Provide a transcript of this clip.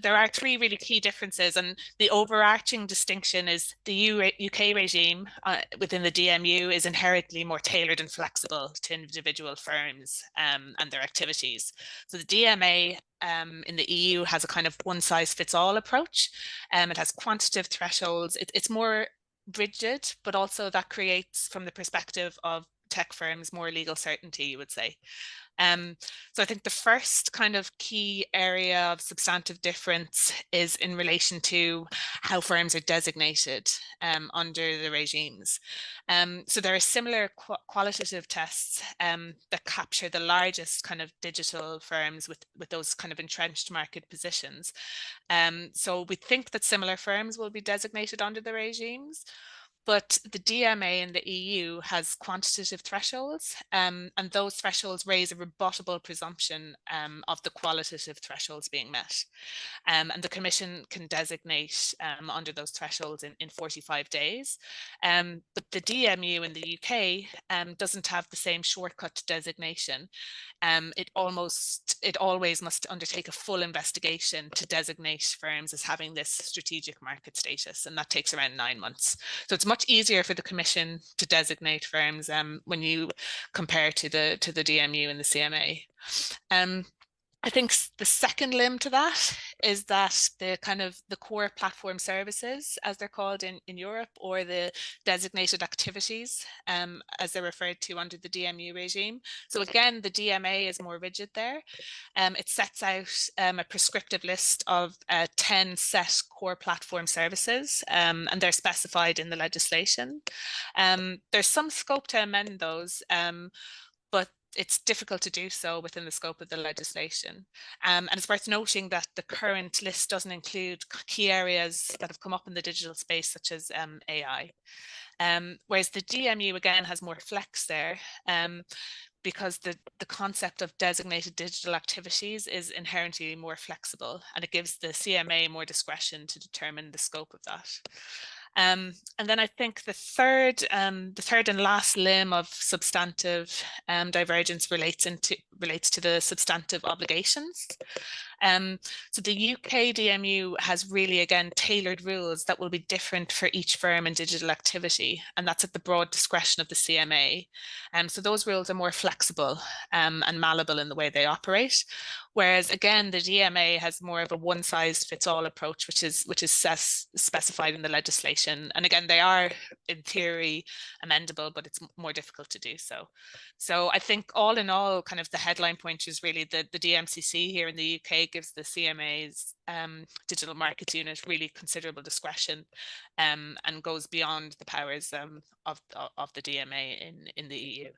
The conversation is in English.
there are three really key differences, and the overarching distinction is the UK regime within the DMU is inherently more tailored and flexible to individual firms and their activities. So the DMA in the EU has a kind of one-size-fits-all approach. It has quantitative thresholds. It's more rigid, but also that creates, from the perspective of tech firms, more legal certainty, you would say. So I think the first kind of key area of substantive difference is in relation to how firms are designated under the regimes. So there are similar qualitative tests that capture the largest kind of digital firms with those kind of entrenched market positions. So we think that similar firms will be designated under the regimes. But the DMA in the EU has quantitative thresholds, and those thresholds raise a rebuttable presumption of the qualitative thresholds being met. And the Commission can designate under those thresholds in 45 days. But the DMU in the UK doesn't have the same shortcut designation. It always must undertake a full investigation to designate firms as having this strategic market status, and that takes around 9 months. So it's much easier for the Commission to designate firms when you compare to the DMU and the CMA. I think the second limb to that is that the core platform services, as they're called in Europe, or the designated activities, as they're referred to under the DMU regime. So again, the DMA is more rigid there. It sets out a prescriptive list of 10 set core platform services, and they're specified in the legislation. There's some scope to amend those, but it's difficult to do so within the scope of the legislation. And it's worth noting that the current list doesn't include key areas that have come up in the digital space, such as AI. Whereas the DMU, again, has more flex there, because the concept of designated digital activities is inherently more flexible, and it gives the CMA more discretion to determine the scope of that. And then I think the third and last limb of substantive divergence relates to the substantive obligations. So the UK DMU has really, again, tailored rules that will be different for each firm and digital activity, and that's at the broad discretion of the CMA. So those rules are more flexible and malleable in the way they operate. Whereas again, the DMA has more of a one-size-fits-all approach, which is specified in the legislation. And again, they are in theory amendable, but it's more difficult to do so. So I think all in all, kind of the headline point is really the DMCC here in the UK gives the CMA's digital markets unit really considerable discretion, and goes beyond the powers of the DMA in the EU.